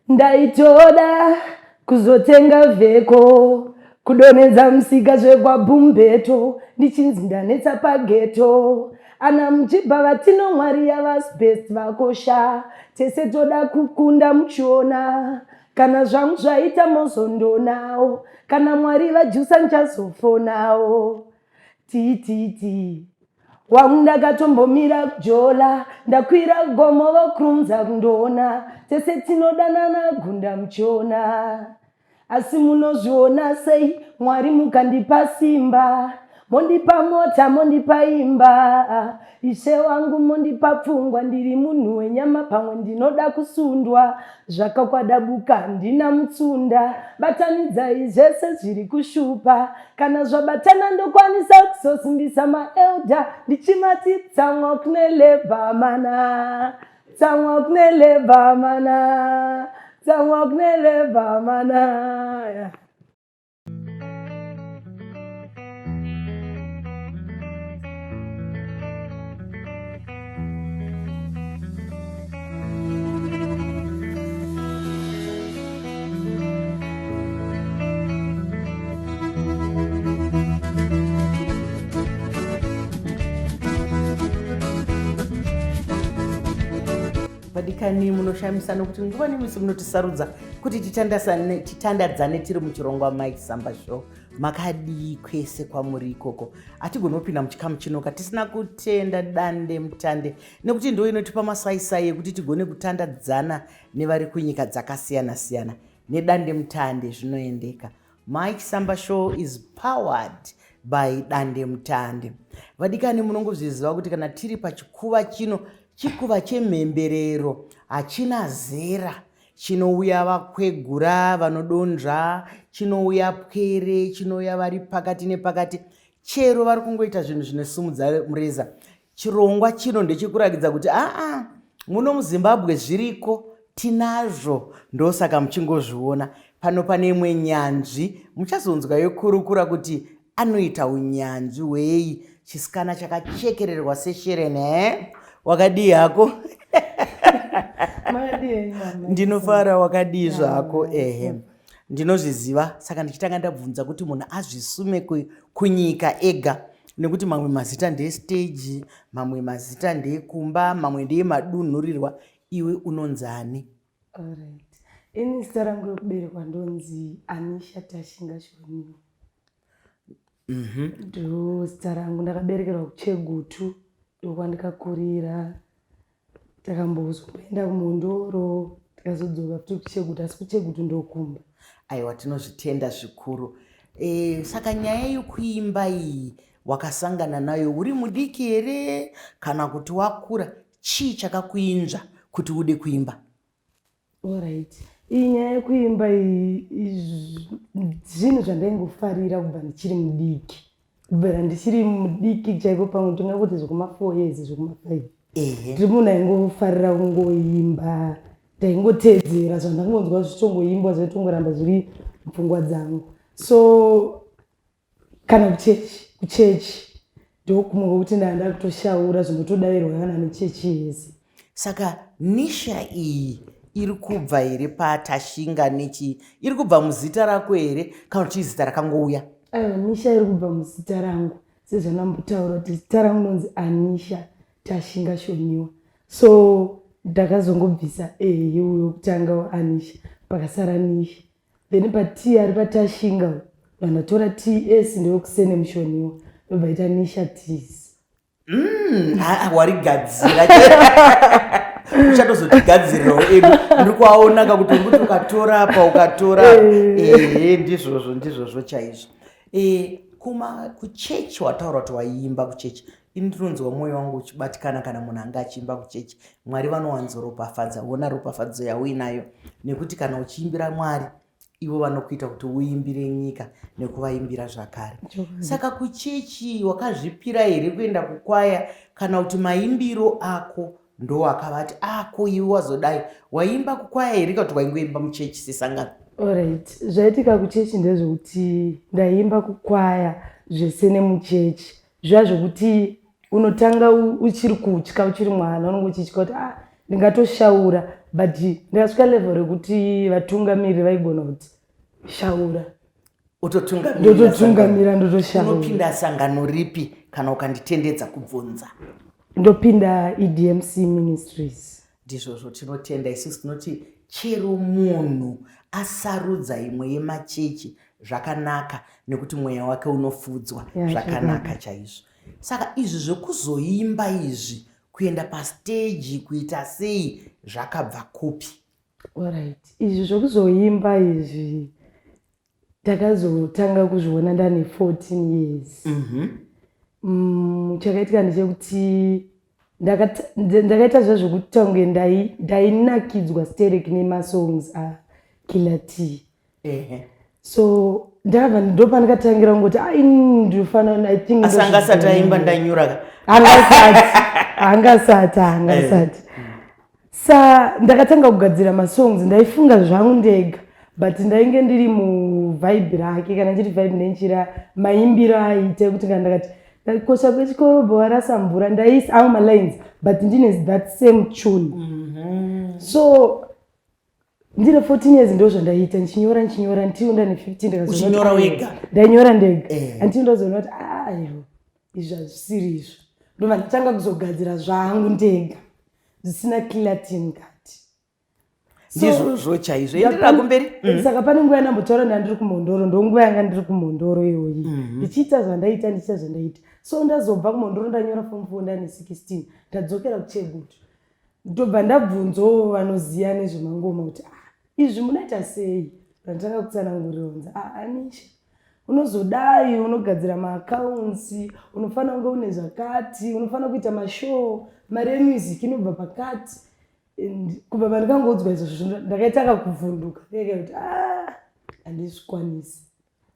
Ndaitoda kuzotenga vheko kudonedza msika zvekwaBhumbeto ndichinzi ndanetsa pageto ana muchibva vatino Mwari yavasibhesti vakosha tese toda kukunda muchiona kana zvangu zvaita mozondonawo kana Mwari vajusa nchazofonawo tititi wangu ndakatombomira kujola ndakwira gomo vokurumza kundona tese tinodanana gunda muchiona asi munozviona sei Mwari mukandipa simba mondipa mota mondipa imba ishe wangu mondipa pfungwa ndiri munhu wenyama pamwe ndinoda kusundwa zvakakwadabuka handina mutsunda batanidzai zvese zviri kushupa kana zvabatana ndokwanisa kuzosimbisa maelda ndichimati tsamwa kune lebhamana tsamwa kune lebhamana tsamwa kune lebhamana. Vadikani munoshamisa nokuti nguva nemisi munotisarudza kuti titandadzane tiri muchirongwa Mike Samba Show. Makadii kwese kwamuri ikoko. Hatigoni kupinda muchikamu chinoka tisina kutenda dande mutande nekuti ndo inotipa masaisai ekuti tigone kutandadzana nevari kunyika dzakasiyana siyana nedande mutande zvinoendeka. Mike Samba Show is powered by dande mutande. Vadikani munongozviziva kuti kana tiri pachikuva chino chikuva chemhemberero hachina zera chinouya vakwegura vanodonzva chinouya pwere chinouya vari pakati nepakati chero vari kungoita zvinhu zvinosumudza mureza. Chirongwa chino ndechekuragidza kuti muno muZimbabwe zviriko tinazvo ndosaka muchingozviona pano pane imwe nyanzvi muchazonzwa yokurukura kuti anoita unyanzvi hwei chisikana chakachekererwa sesherene wakadii hako? Ndinofara wakadii zvako. Ndinozviziva saka ndichitanga ndabvunza kuti munhu azvisume kunyika ega nekuti mamwe mazita ndeestage mamwe mazita ndeekumba mamwe ndeemadunhurirwa. Iwe unonzani? Alright. Ini zita rangu rokuberekwa ndonzi Anisha Tashinga Shoniwa. Ndo zita rangu ndakaberekerwa kuChegutu ndokwandikakurira. Takambozomboenda kuMondoro tikazodzoka futi kuChegutu asi kuChegutu ndokumba. Aiwa tinozvitenda zvikuru. Saka nyaya yokuimba iyi wakasangana nayo uri mudiki here kana kuti wakura chii chakakuinzva kuti ude kuimba? Alright. Iyi nyaya yokuimba zvinhu zvandaingofarira kubva ndichiri mudiki. Kubva ndichiri mudiki chaipo pamwe tingakuti zvekuma4 years zvekuma5. Ndiri munhu aingofarira kungoimba ndaingotedzera zvandangonzwa zvichongoimbwa zvaitongoramba zviri mupfungwa dzangu. So kana kuchechi ndokumwe kwekuti ndanda kutoshaura zvinotodairwa kana nechechi yese. Saka Nisha iyi iri kubva here paTashinga nechi? Iri kubva muzita rako here kana kuti zita rakangouya? Nisha iri kubva muzita rangu sezvanambotaura kuti zita rangu nonzi Anisha Tashinga Shoniwa. So ndakazongobvisa yeuyo kutanga Anisha pakasara Nisha. Then pati ari paTashinga vanatora TS ndoyokusene mushoniwa vaita Nisha Ts. Warigadzira. Uchatozotigadzirirawo edu ndikuaona kuti uri ukatora apa ukatora ndizvozvo chaizvo. Kuchechi wataura kuti waiimba kuchechi. Ndinonzwa mwoyo wangu uchibatikana kana munhu anga achiimba kuchechi. Mwari vanowanzoropafadza, wona ropafadzo yauinayo nekuti kana uchiimbira Mwari ivo vanokuita kuti uimbire nyika nekuvaimbira zvakare. Saka kuchechi wakazvipira here kuenda kukwaya kana kuti maimbiro ako ndo akavati ako iwe wazodai waimba kukwaya here kana kuti waingoimba muchechi sesangano? Alright. Zvaitika kuchechi ndezvekuti ndaimba kukwaya zvese nemuchechi. Zvazvokuti unotanga uchiri kutya uchiri mwana unongochitya kuti ndingatoshaura but ndakasvika level rekuti vatungamiri vaigona kuti shaura ndototungamira ndotoshauraunopinda sangano ripi kana ukanditendedza kubvunza? ndopinda EDMC Ministries. Ndizvozvo tinotenda isusu tinoti chero munhu asarudza imwe yemachechi zvakanaka nekuti mweya wake unofudzwa zvakanaka chaizvo. Saka izvi zvekuzoimba izvi kuenda pastage kuita sei zvakabva kupi? Alright, izvi zvekuzoimba izvi takazotanga kuzviona ndane 14 years. Chakaitika ndechekuti ndakaita zvazvokuti tange ndainakidzwa stereki nemasongs aKiller T. So ndobva ndakatangira kungoti ndinofanira I think asangasati aimba ndanyura hangasati sa ndakatanga kugadzira masongs ndaifunga zvangu ndega but ndainge ndiri muvibe rake kana ndiri vibe nenchira maimbiro aite kuti ndakati kosha kwechikorobo warasa mvura ndaisa au malines but ndine that same tune. So ndine 14 years ndo zvandaita nchinyorera ntiunda ne 15 ndakazoona wega ndanyora ndega anti ndozoona kuti ayo izvi hazvisiri izvo ndobva nditanga kuzogadzira zvangu ndega zvisina Killer T mukati. Ndizvozvo chaizvo enderera kumberi. Saka pane nguva yandambotaura ndandiri kumhondoro ndonguva yanga ndiri kumhondoro iyoyi ndichiita zvandaita. So ndazobva kumhondoro ndanyora form 4 ndane 16 ndadzokera kuChegutu ndobva ndabvunzawo vanoziya nezvemangoma kuti izvi munoita sei. Ndanditanga kutsanangurirwa anisha unozodai unogadzira maaccounts unofanira kunge une zvakati unofanira kuita mashow mari yemusic inobva pakati. Kubva pandikangodzwa izvozvo ndakaitanga kuvhunduka kuti handizvikwanisi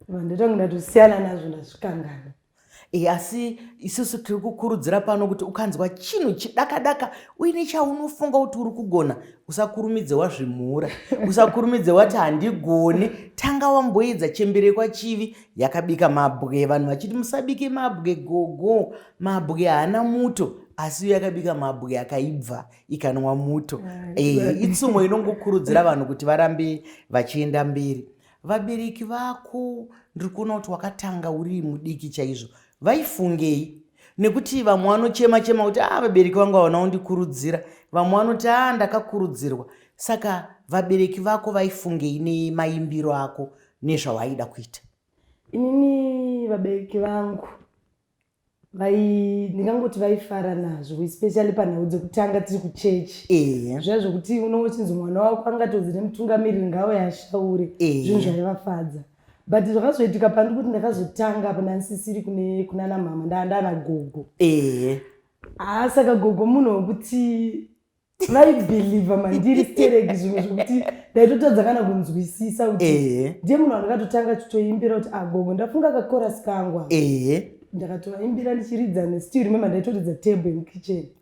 ndotanga ndatosiyana nazvo ndazvikangana. Asi isusu tiri kukurudzira pano kuti ukanzwa chinhu chidaka uine chaunofunga kuti uri kugona usakurumidze wazvimhura usakurumidze wati handigoni. Tanga wamboedza chemberekwa chivi yakabika mabwe. Vanhu vachiti musabike mabwe gogo, mabwe haana muto asi yakabika mabwe akaibva ikanwa muto. Itsumo inongokurudzira vanhu kuti varambe vachienda mberi. Vabereki vako ndiri kuona kuti wakatanga uri mudiki chaizvo vaifungei? Nekuti vamwe vanochema kuti vabereki vangu havana kundikurudzira, vamwe vanoti ndakakurudzirwa. Saka vabereki vako vaifungei nemaimbiro ako nezvawaida kuita? Inini vabereki vangu ndingangoti vaifara nazvo especially panhau dzekutanga tiri kuchechi. Zviya zvokuti unochinzi mwana wako angatozire mutungamiriri ngawe ashaure zvinhu zvaivafadza. But zvakazoitika pandi kuti ndakazotanga apa ndanisisiri kunana mama ndana gogo. Saka gogo munhu wekuti vaibhilivha mandiri stereki zvimwe zvokuti ndaitotadza kana kunzwisisa kuti ndiye munhu wandakatotanga chitoimbira kuti gogo ndafunga kakorasi kangu ndakatoimbira ndichiridza nestill remember ndaitoridza table mukicheni.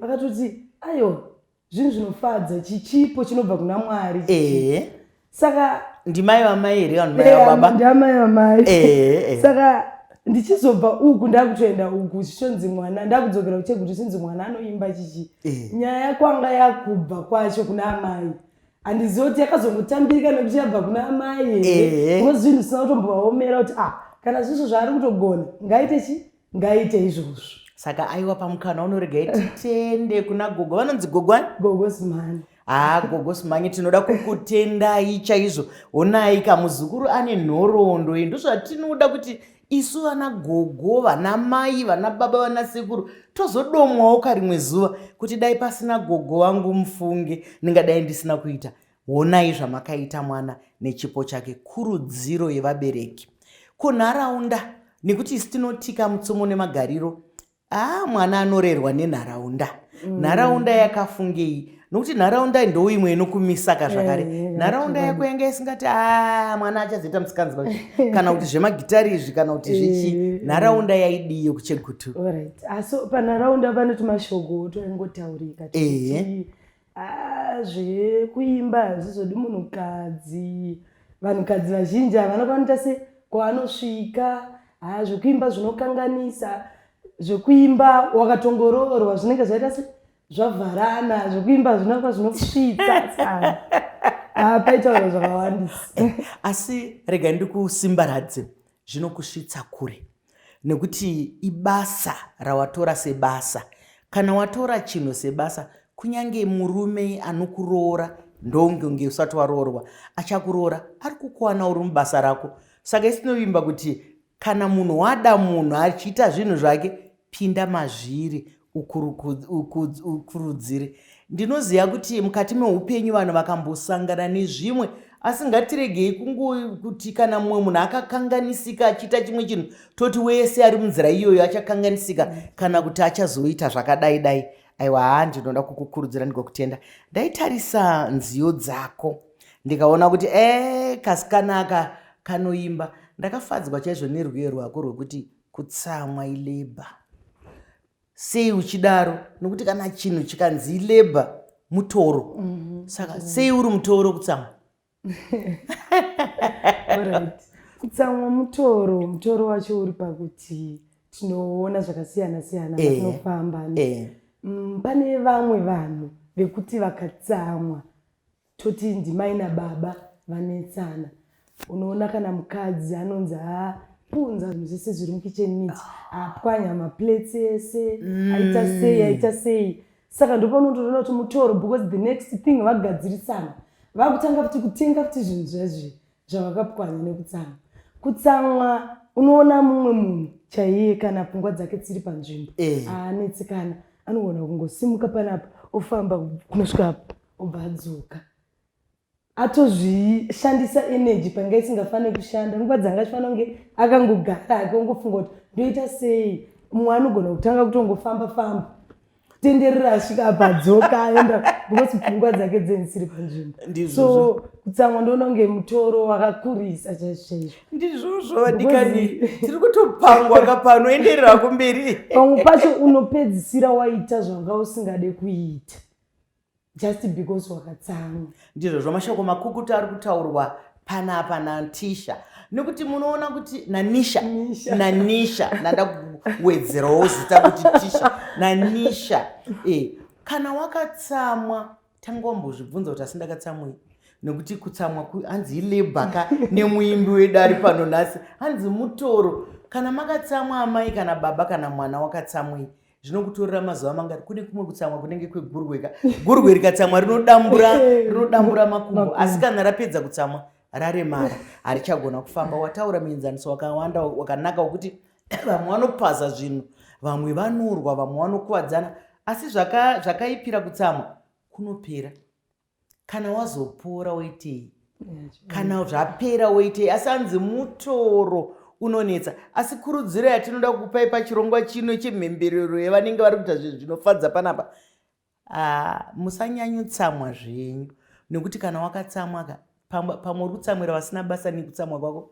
Vakatoti ayo zvinhu zvinofadza chichipo chinobva kuna Mwari. Saka ndimai vamai here vanhu mai vababa? Ndamai vamai. Saka ndichizobva uku ndakutoenda uku chichonzi mwana ndakudzokera kuChegutu chinzi mwana anoimba chichi. Nyaya kwanga yakubva kwacho kuna amai handizivi kuti yakazongotambirika nekuti yabva kuna amai here. Zvinhu zvisina kutombovaomera kuti kana zvisvo zvaari kutogona ngaite izvozvo. Saka aiwa pamukana unorega titende kuna gogo. Vanonzi gogwani? Gogo Simani. Gogo Simani tinoda kukutendai chaizvo. Onai kamuzukuru ane nhoroondo ndozvatinoda kuti isu vana gogo vana mai vana baba vana sekuru tozodomwawo karimwe zuva kuti dai pasina gogo wangu mufunge ndingadai ndisina kuita. Onai zvamakaita mwana nechipo chake. Kurudziro yevabereki kunharaunda nekuti isi tinotika mutsomo nemagariro. Mwana anorerwa nenharaunda. Nharaunda yakafungei nokuti nharaunda ndo imwe inokumisaka zvakare. Nharaunda yako yanga isingati mwana achazoita musikanzwa kana kuti zvemagitari izvi kana kuti zvichi. Nharaunda yaidi yokuChegutu. Asi panharaunda pane tumashoko toingotaurika kuti zvekuimba hazvizodi munhukadzi. Vanhukadzi vazhinji havana kunoita se kwavanosvika. Zvekuimba zvinokanganisa, zvekuimba wakatongororwa zvinenge zvaita se zvavharana zvokuimba zvinova zvinosvitsa sana paitaura zvakawandisa. Asi rega ndikusimbaradze zvinokusvitsa kure nekuti ibasa rawatora sebasa. Kana watora chinhu sebasa, kunyange murume anokuroora ndonge usati waroorwa achakuroora ari kukuwana uri mubasa rako. Saka isinovimba kuti kana munhu wada munhu achiita zvinhu zvake, pinda mazviri ukurudzire. Ndinoziva kuti mukati meupenyu vanhu vakambosangana nezvimwe, asi ngatiregei kuti kana mumwe munhu akakanganisika achiita chimwe chinhu toti wese ari munzira iyoyo achakanganisika kana kuti achazoita zvakadai. Aiwa, ndinoda kukukurudzira ndigokutenda. Ndaitarisa nziyo dzako ndikaona kuti kasikanaka kanoimba. Ndakafadzwa chaizvo nerwuyo rwako rwekuti kutsamwa ilebha. Sei uchidaro? Nokuti kana chinhu chikanzi ilebha mutoro. Saka sei uri mutoro kutsamwa? Alright. Kutsamwa mutoro wacho uri pakuti tinoona zvakasiyana siyana patinofamba. Pane vamwe vanhu vekuti vakatsamwa toti ndimai nababa vanetsana. Unoona kana mukadzi anonzi punza zvinhu zvese zviri mukicheni apwanya maplates ese aita sei. Saka ndopanondoona kuti mutoro, because the next thing vagadzirisana vakutanga kuti kutenga kuti zvinhu zvazvi zvavakapwanya nekutsamwa. Kutsamwa unoona mumwe munhu chaiye kana pfungwa dzake dziri panzvimbo anetsekana, anogona kungosimuka panapa ofamba kunosvika apa obva adzoka, atozvishandisa energy panga isingafaniri kushanda. Nguva dzanga achifanira kunge akangogara ake ongofunga kuti ndoita sei. Mumwe anogona kutanga kutongofamba tenderera asvika apa adzoka aenda because pfungwa dzake dzensiri panzvimbo. So kutsamwa ndoona kunge mutoro wakakurisa chaizvo. Ndizvozvo vadikani tiri kutopangwa kapanoenderera kumberi. Pamwe pacho unopedzisira waita zvanga usingade kuita just because wakatsamwa. Ndizvozvo mashoko makukutu ari kutaurwa panapa naNisha. Nekuti munoona kuti nanisha nanda kuwedzerawo zita kuti Tisha naNisha. Kana wakatsamwa tangombozvibvunza kuti asi ndakatsamwei. Nekuti kutsamwa hanzi ilebha nemuimbi wedu ari pano nhasi hanzi mutoro. Kana makatsamwa amai kana baba kana mwana wakatsamwei, zvinokutorera mazuva mangari. Kune kumwe kutsamwa kunenge kwegurwe. Gurwe rikatsamwa rinodambura makumbo, asi kana rapedza kutsamwa raremara harichagona kufamba. Wataura muenzaniso wakawanda wakanaka wekuti vamwe vanopaza zvinhu, vamwe vanorwa, vamwe vanokuvadzana, asi zvakaipira kutsamwa kunopera. Kana wazopora woitei? Kana zvapera woitei? Asi hanzi mutoro unonetsa. Asi kurudziro yatinoda kupai pachirongwa chino chemhemberero yevanenge vari kuita zvinhu zvinofadza panapa, musanyanyotsamwa zvenyu. Nekuti kana wakatsamwa pamwe uri kutsamwira vasina basa nekutsamwa kwako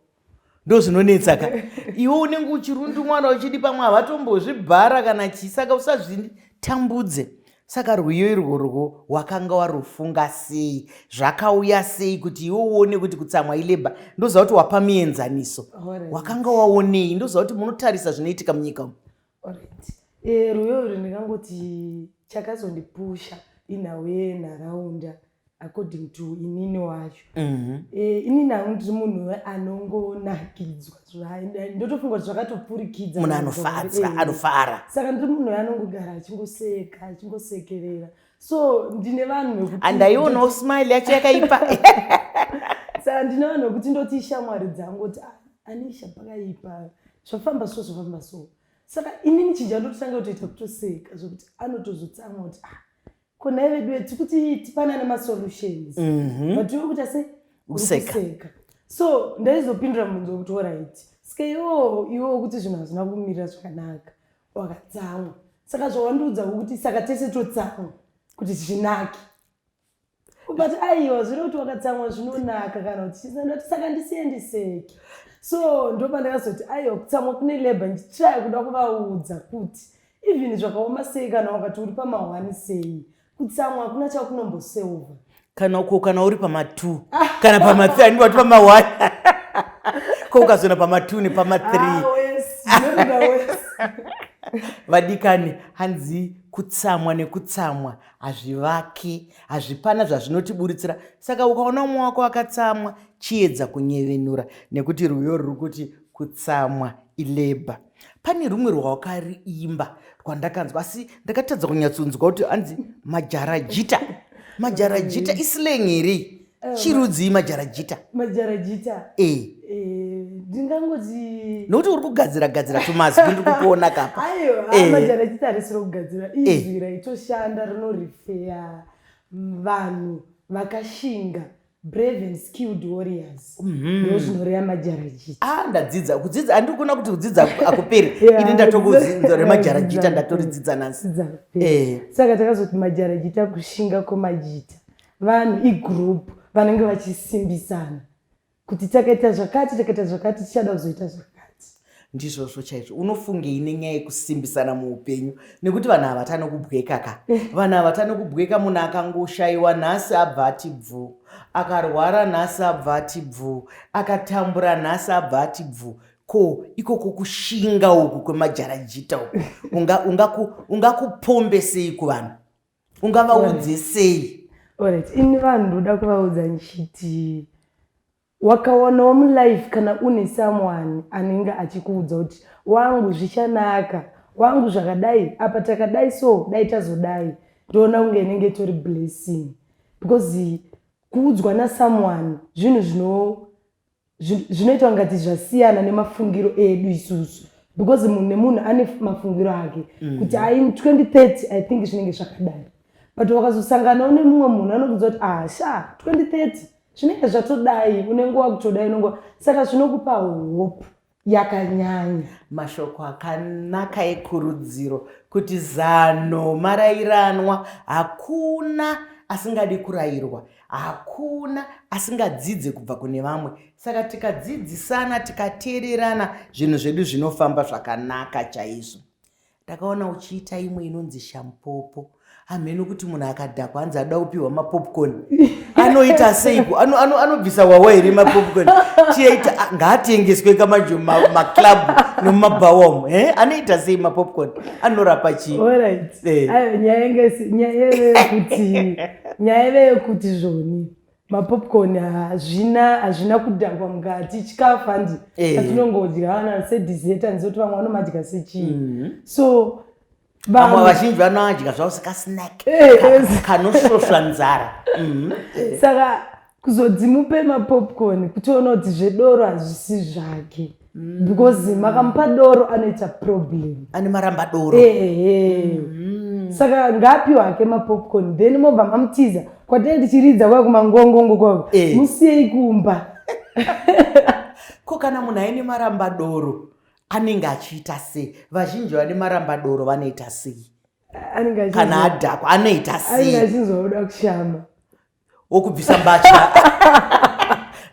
ndozvinonetsaka. Iwe unenge uchirundumwana uchidi pamwe havatombozvibhara kana chii, saka usazvitambudze. Saka rwiyo irworwo wakanga warufunga sei? Zvakauya sei kuti iwe uone kuti kutsamwa ilebha? Ndoziva kuti wapa muenzaniso. Wakanga waonei? Ndoziva kuti munotarisa zvinoitika munyika umu. Rwiyo uri ndingangoti chakazondipusha inhawe nharaunda according to inini wacho. Inini hangu ndiri munhu anongonakidzwa. Ndotofunga kuti zvakatopurikidza. Munhu anofara. Saka ndiri munhu anongogara achingoseka, achingosekerera. So ndine vanhu vekuti andaiona smile yacho yakaipa. Saka ndine vanhu vekuti ndoti shamwari dzangu kuti Anisha pakaipa, zvafamba so. Saka inini chinja ndototanga kutoita kutoseka zvokuti anotozotsamwa kuti kona vedu vetu kuti tipanane masolutions. But iwe kuti ase kuseka. So ndaizopindura munhu kuti alright, sike iwo kuti zvinhu hazvina kumirira zvakanaka wakatsamwa. Saka zvawandiudza kuti saka tese totsamwa kuti zvinake. But aiwa zvino kuti wakatsamwa zvinonaka kana kuti ndoti saka ndisiye ndiseke. So ndo pandakazoti aiwa kutsamwa kune lebha nditry kuda kuvaudza kuti even zvakaoma sei kana wakati uri pamahwani sei, kutsamwa hakuna chakunomboseuva. Kana uri pama2 kana pama3 anditi wati pama1 ko ukazona pama2 nepama3. Vadikani, hanzi kutsamwa nekutsamwa hazvivaki, hazvipana zvazvinotiburitsira. Saka ukaona umwe wako akatsamwa, chiedza kunyevenura, nekuti rwiyo ruri kuti kutsamwa ilebha. Pane rumwe rwakariimba rwandakanzwa, asi ndakatadza kunyatsonzwa kuti anzi majarajita. Majarajita islang here? Chirudzii majarajita? Majarajita ndingangoti nokuti uri kugadzira tumazi kuti kukuona kapa. Aiwa, majarajita harisiro kugadzira, izwi raitoshanda rinorifeya vanhu vakashinga, brave and skilled warriors. Ndo zvinoreya majarajita. Ndadzidza kudzidza, handiri kuona kuti kudzidza akuperi. Ini ndatokudzidza remajarajita ndatoridzidza nansi. Saka takazoti majarajita kushinga kwemajita, vanhu igroup vanenge vachisimbisana kuti takaita zvakati tichada kuzoita zvakati. Ndizvozvo chaizvo. Unofungei nenyaya yekusimbisana muupenyu? Nekuti vanhu havatane kubweka ka. Vanhu havatane kubweka. Munhu akangoshayiwa nhasi abva ati bvu, akarwara nhasi abva ati bvu, akatambura nhasi abva ati bvu. Ko ikoko kushinga uku kwemajarajita uku ungakupombe sei kuvanhu? Ungavaudze sei? Alright, ini vanhu ndoda kuvaudza nchiti wakaonawo mulife kana une someone anenge achikuudza kuti wangu zvichanaka, wangu zvakadai, apa takadai so dai tazodai, ndoona kunge inenge tori blessing. Because kuudzwa nasomeone zvinhu zvinoita ngati zvasiyana nemafungiro edu isusu. Because munhu nemunhu ane mafungiro ake kuti ai 2030 I think zvinenge zvakadai. But wakazosangana nemumwe munhu anokudza kuti sha 2030 zvinenge zvatodai, unenge wakutodai nongo. Saka zvinokupa hope yakanyanya. Mashoko akanaka ekurudziro kuti zano marairanwa, hakuna asingadi kurayirwa, hakuna asingadzidze kubva kune vamwe. Saka tikadzidzisana, tikateererana, zvinhu zvedu zvinofamba zvakanaka chaizvo. Ndakaona uchiita imwe inonzi shampopo. Hameno kuti munhu akadhakwa hanzi ada kupiwa mapopcorn. Anoita seiku? Anobvisa wawa here mapopcorn? Chiita ngaatengeswe kamanje mumaclub nemumabhawamu. Anoita sei mapopcorn? Anorapa chii? Alright. Nyaya yekuti zvoni mapopcorn hazvina kudhakwa mukati, chikafu handi atinongodya ana sedessert nzoti vamwe vanomadya sechii. So vamwe vazhinji vanoadya zvavo sekasnack kanosvosva nzara. Saka kuzodzi mupe mapopcorn kutiona kuti zvedoro hazvisi zvake. Because makamupa doro anoita problem. Ane maramba doro. Saka ngapiwa hake mapopcorn, then mobva mamutiza kwatenge tichiridza kwako kumangongongo kwako, musiyei kumba. Ko kana munhu aine maramba doro anenge achiita sei? Vazhinji vane maramba doro vanoita sei? Kana adhakwa anoita sei? Anenge achinzoda kushama, wokubvisa mbatya.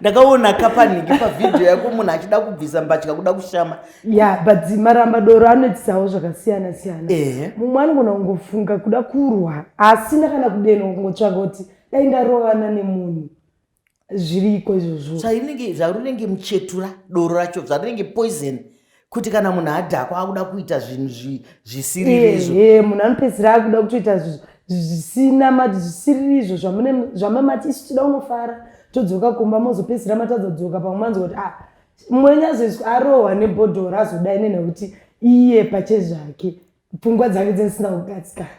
Ndakaona kapanhingi pavhidhiyo yako munhu achida kubvisa mbatya kuda kushama. But maramba doro anoitisawo zvakasiyana siyana. Mumwe anogona kungofunga kuda kurwa, asina kana kudeno kungotsvaka kuti dai ndarovana nemunhu. Zviriko izvozvo. Zvarinenge muchetura doro racho, zvarinenge poison, kuti kana munhu adhakwa akuda kuita zvinhu zvisiri izvo. Munhu anopedzisira akuda kutoita zvisiri izvo zvamamati isu tida unofara, todzoka kumba mozopedzisira matadzodzoka pamwe manzi kuti mumwe nyazoiswa arohwa nebhodhoro azodai nekuti iye pachezvake pfungwa dzake dzisina kugadzikana.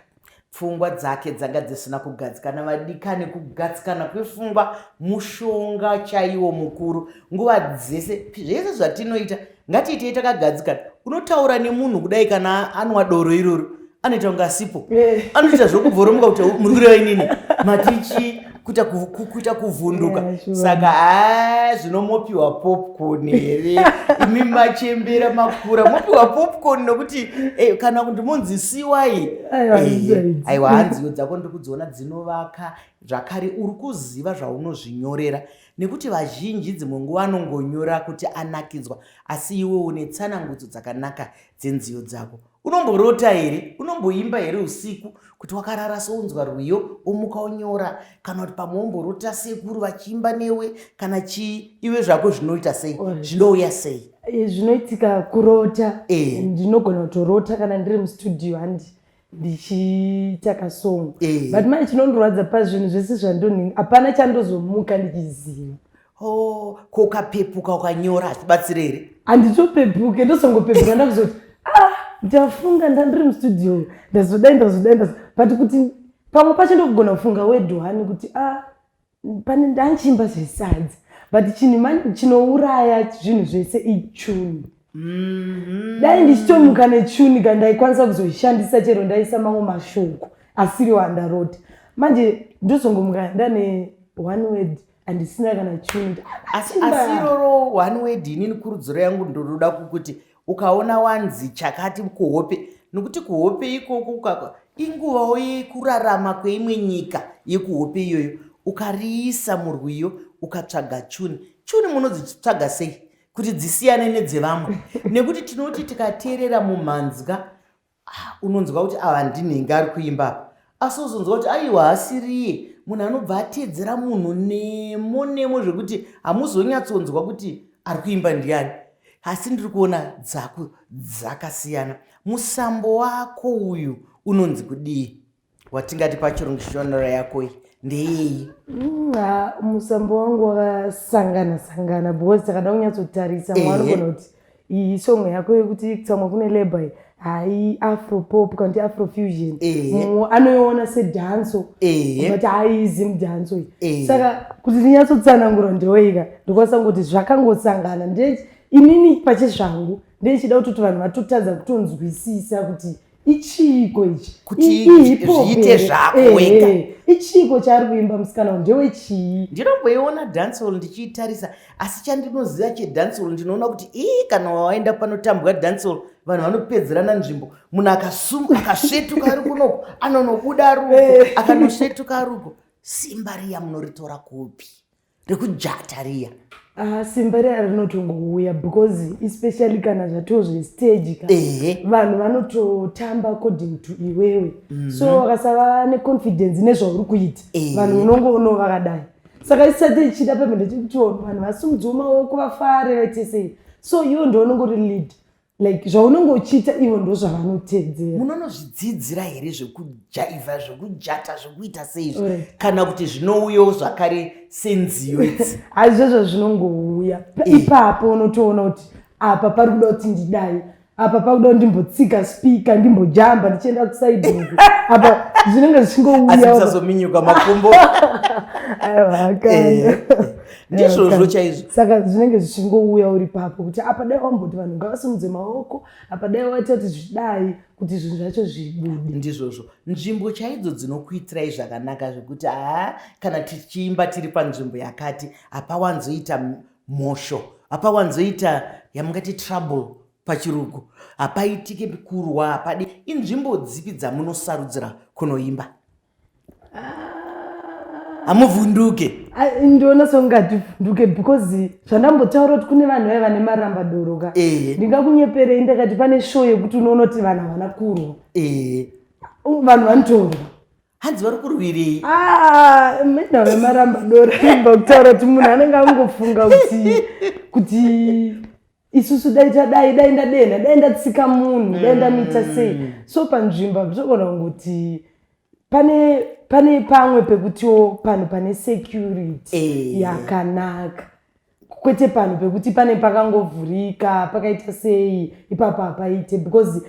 Pfungwa dzake dzanga dzisina kugadzikana. Vadikani, kugadzikana kwepfungwa mushonga chaiwo mukuru. Nguva dzese zvese zvatinoita ngatiitei takagadzikana. Unotaura nemunhu kudai kana anwa doro iroro anoita kunge asipo. Anoita zvokubvoromuka kuti muri kureva inini matichi kuita kuvhunduka. Saka zvinomopiwa popcorn here. Imi machembera makura mopiwa popcorn nokuti kana kuti monzi siwai. Aiwa, hanziyo dzako ndikudziona dzinovaka zvakare. Uri kuziva zvaunozvinyorera, nekuti vazhinji dzimwe nguva anongonyora kuti anakidzwa, asi iwe une tsanangudzo dzakanaka dzenziyo dzako. Unomborota here? Unomboimba here usiku kuti wakarara sounzwa rwiyo omuka onyora, kana kuti pamwe omborota sekuru vachiimba newe kana chii? Iwe zvako zvinoita sei? Zvinouya sei? Zvinoitika kurota. Ndinogona kutorota kana ndiri mustudio handi ndichitaka song but manje chinondorwadza pazvinhu zvese zvandoni hapana chandozomuka ndichiziva. Ko ukapepuka ukanyora hatibatsire here? Handitopepuke, ndozongopepuka ndakuzoti ndafunga ndandiri mustudio ndazodai but kuti pamwe pacho ndokugona kufunga wedhwani kuti pane ndanchimba zvesadza but chinouraya zvinhu zvese ichuni. Dai ndichitomuka nechuni kandaikwanisa kuzoishandisa chero ndaisa mamwe mashoko asiri wandarota. Manje ndozongomuka ndane one word handisina kana chuni. Asiroro one word inini kurudziro yangu ndoroda kukuti ukaona wanzi chakati kuhope nokuti kuhope ikoko inguvawo yekurarama kweimwe nyika yekuhope iyoyo ukariisa murwiyo ukatsvaga chuni munodzitsvaga sei kuti dzisiyane nedzevamwe nekuti tinoti tikateerera mumhanzwa unonzwa kuti ava ndinhenge ari kuimba asi uzonzwa kuti aiwa hasiriye munhu anobva ateedzera munhu nemo zvekuti hamuzonyatsonzwa kuti ari kuimba ndiani. Asi ndiri kuona dzako dzakasiyana. Musambo wako uyu unonzi kudii watingati pachirungu genre yako iyi ndeyei? Musambo wangu wakasangana because takada kunyatsotarisa mwanogona kuti iyi song yako yekuti tsamwa kune label hai afro pop kanti afro fusion anoiona sedanso but haizi mudanso iyi saka kuti ndinyatsotsanangura ndeweika ndokwasangokuti zvakangosangana inini pachezvangu ndechida kuti vanhu vatotadza kutonzwisisa kuti ichiko ichi kuti zviite zvako wega ichiko chaari kuimba musikana ndewechii. Ndinomboiona dancehall ndichiitarisa asi chandinoziva chedancehall ndinoona kuti kana waenda panotambwa dancehall vanhu vanopedzerana nzvimbo munhu akasvetuka ari kunoko anonobuda ruko akanosvetuka ruko. Simba riya munoritora kupi rekujata riya? Simba riya rinotongouya because especially kana zvatozvestage vanhu vanototamba according to iwewe so vakasava neconfidence nezvauri kuita vanhu unongoona vakadai saka isati ichida pemhende chekuti vanhu vasumudze maoko vafare vaitesei so iwo ndounongori lead like zvaunenge uchiita ivo ndo zvavanotedzera. Munonozvidzidzira here zvekujaivha zvekujata zvekuita seizvo kana kuti zvinouyawo zvakare senziyo idzi? Izvozvo zvinongouya ipapo unotoona kuti apa pari kuda kuti ndidai apa pakuda kuti ndimbotsika spika ndimbojamba ndichienda kusaidhuku apa zvinenge zvichingouya asi musazominyuka makumbo ndizvozvo chaizvo. Saka zvinenge zvichingouya uri papo kuti apa dai wamboti vanhu ngavasumudze maoko apa dai waita kuti zvidai kuti zvinhu zvacho zvibude. Ndizvozvo nzvimbo chaidzo dzinokuitirai zvakanaka zvekuti kana tichiimba tiri panzvimbo yakati apa wanzoita mhosho apa wanzoita yamungati trouble pachirungu apaitike kurwa apadi inzvimbo dzipi dzamunosarudzira kunoimba? Hamuvhunduke? Ndiona songativhunduke because zvandambotaura kuti kune vanhu vaiva nemarambadoro ka ndingakunyeperei ndakati pane show yekuti unoona kuti vanhu havana kurwa vanhu vanotorwa hanzi vari kurwirei? menda vemarambadoro imba kutaura kuti munhu anenge angofunga kuti isusu dai ndadena dai ndatsika munhu dai ndamita sei so panzvimbo zvinogona kungoti pane pamwe pekutiwo panhu pane security yakanaka kwete panhu pekuti pane pakangovhurika pakaita sei ipapo hapaite because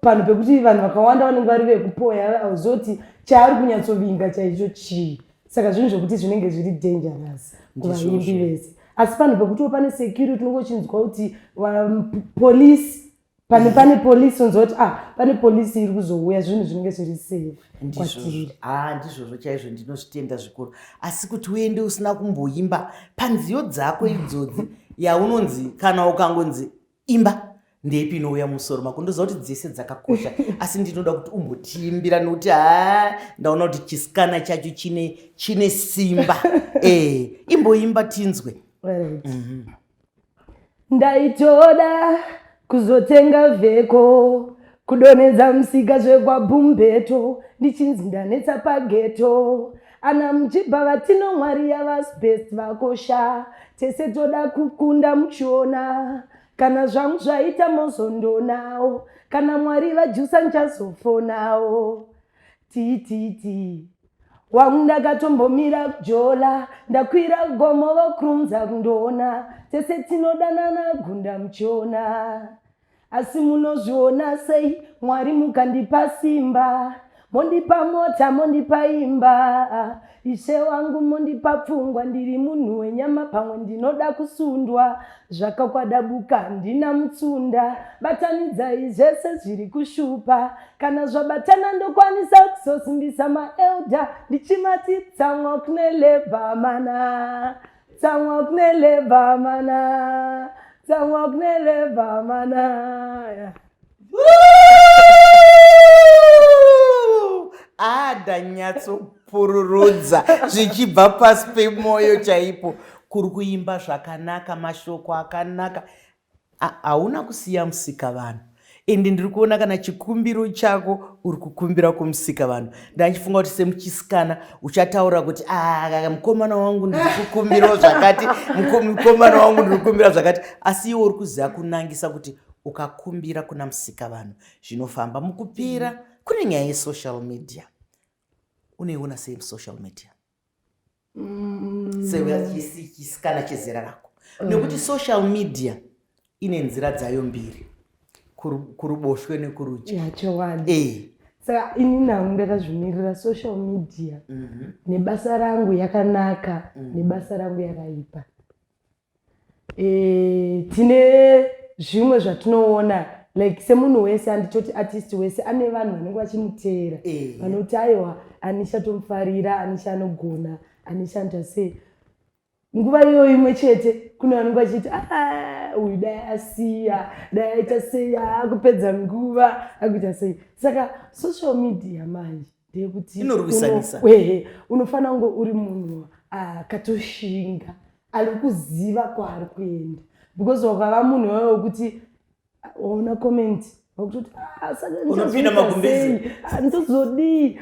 panhu pekuti vanhu vakawanda vanenge vari vekupoya hauzoti chaari kunyatsovinga chaicho chii saka zvinhu zvokuti zvinenge zviri dangerous kuvaimbi vese asi panhu pekutiwo pane security unenge uchinzwa kuti polisi pane polisi unzwa kuti pane polisi iri kuzouya zvinhu zvinenge zviri safe kwatiri. Ndizvozvo chaizvo ndinozvitenda zvikuru asi kuti uende usina kumboimba panziyo dzako idzodzi yaunonzi kana ukangonzi imba ndepi inouya musoro mako ndoziva kuti dzese dzakakosha asi ndinoda kuti umbotiimbira nokuti ndaona kuti chisikana chacho chine simba imboimba tinzwe. Ndaitoda kuzotenga vheko kudonedza musika zvekwabhumbeto ndichinzi ndanetsa pageto ana muchibva vatino mwari yavasbest vakosha tese toda kukunda muchiona kana zvangu zvaita mozondonawo, kana Mwari vajusa nchazofonawo. Tititi wangu ndakatombomira kujola, ndakwira gomo vokurumza kundona, tese tinodanana gunda muchona. Asi munozviona sei Mwari mukandipa simba, mondipa mota mondipa imba, Ishe wangu mondipa pfungwa, ndiri munhu wenyama pamwe ndinoda kusundwa, zvakakwadabuka ndina mutsunda, batanidzai zvese zviri kushupa, kana zvabatana ndokwanisa kuzosimbisa maelda, ndichimati tsamwa kune lebhamana, tsamwa kune lebhamana, tsamwa kune lebhamana. Danyatsopururudza zvichibva pasi pemoyo chaipo, kuri kuimba zvakanaka, mashoko akanaka. Hauna kusiya musikavanhu, ende ndiri kuona kana chikumbiro chako uri kukumbira kumusikavanhu. Ndachifunga kuti semuchisikana uchataura kuti mukomana wangu ndiri kukumbirawo zvakati, mukomana wangu ndiri kukumbira zvakati, asi iwe uri kuziva kunangisa kuti ukakumbira kuna musikavanhu zvinofamba. Mukupira kune nyaya yesocial media. Uneiona sei social media? Chisikana chezera rako. Nekuti social media ine nzira dzayo mbiri, kuruboshwe nekurudyi. Saka ini nangu ndakazvimirira social media nebasa rangu yakanaka nebasa rangu yakaipa. Tine zvimwe zvatinoona, like semunhu wese, handitoti artist wese, ane vanhu vanenge vachimuteera vanoti aiwa Anisha tomufarira, Anisha anogona, Anisha anoita sei. Nguva iyo imwe chete kune vanenge vachiti uyu dai asiya, dai aita sei, akupedza nguva akuita sei. Saka social media manje ndeyekuti inorwisanisa. Unofanira kunge uri munhu akatoshinga, ari kuziva kwaari kuenda. Because wakava munhu wayo wekuti waona comment wakutoti unopinda magumbezi, ndozodii,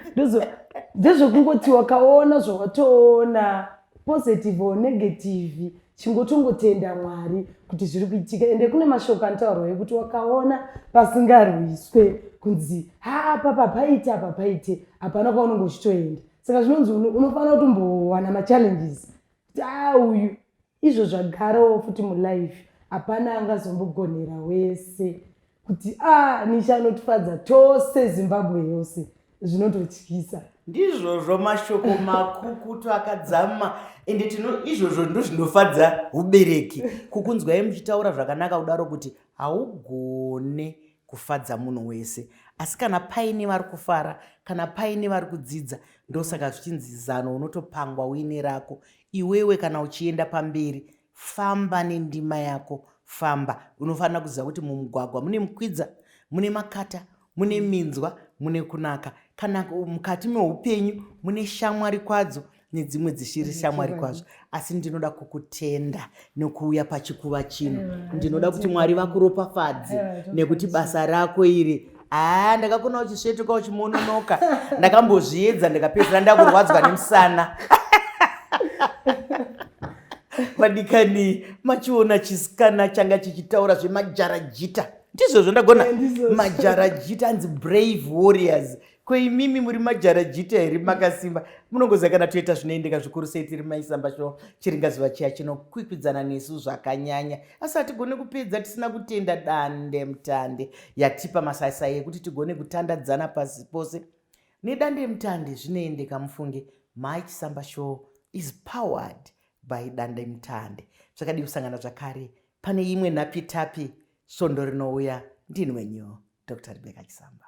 ndezvekungoti wakaona zvawatoona, positive or negative, chingotongotenda Mwari kuti zviri kuitika. Ende kune mashoko anotaurwa ekuti wakaona pasingarwiswe kunzi apa paite apa paite, hapana kwaunenge uchitoenda. Saka zvinonzi unofanira kutombowana machallenges kuti uyu izvo zvagarawo futi mulife, hapana angazombogonera wese kuti Nisha anotifadza tose Zimbabwe yose. Zvinototyisa. Ndizvozvo mashoko makukutu akadzama, ende izvozvo ndozvinofadza ubereki, kukunzwai muchitaura zvakanaka kudaro kuti haugone kufadza munhu wese. Asi kana paine vari kufara, kana paine vari kudzidza, ndosaka zvichinzi zano unotopangwa uine rako. Iwewe kana uchienda pamberi, famba nendima yako, famba. Unofanira kuziva kuti mumugwagwa mune mukwidza, mune makata, mune minzwa, mune kunaka. Kana mukati meupenyu mune shamwari kwadzo nedzimwe dzisiri shamwari kwazvo. Asi ndinoda kukutenda nekuuya pachikuva chino. Ndinoda kuti Mwari vakuropafadze nekuti basa rako iri ndakakona uchisvetuka uchimononoka. Ndakambozviedza ndikapedzera ndakurwadzwa nemusana. Madikani machiona chisikana changa chichitaura zvemajarajita. Ndizvo zvandagona majarajita anzi brave warriors. Koimimi muri majarajita here makasimba. Munongoziva kana toita zvinoendeka zvikuru sei tiri maisamba show. Chiringazuva chiya chinokwikwidzana nesu zvakanyanya. Asi hatigone kupedza tisina kutenda dande mutande yatipa masaisai ekuti tigone kutandadzana pasi pose. Nedande mutande zvinoendeka mufunge. Maisamba show is powered by dande mutande. Zvakadi kusangana zvakare pane imwe nhapitapi svondo rinouya. Ndini wenyu Dr. Rebecca Chisamba.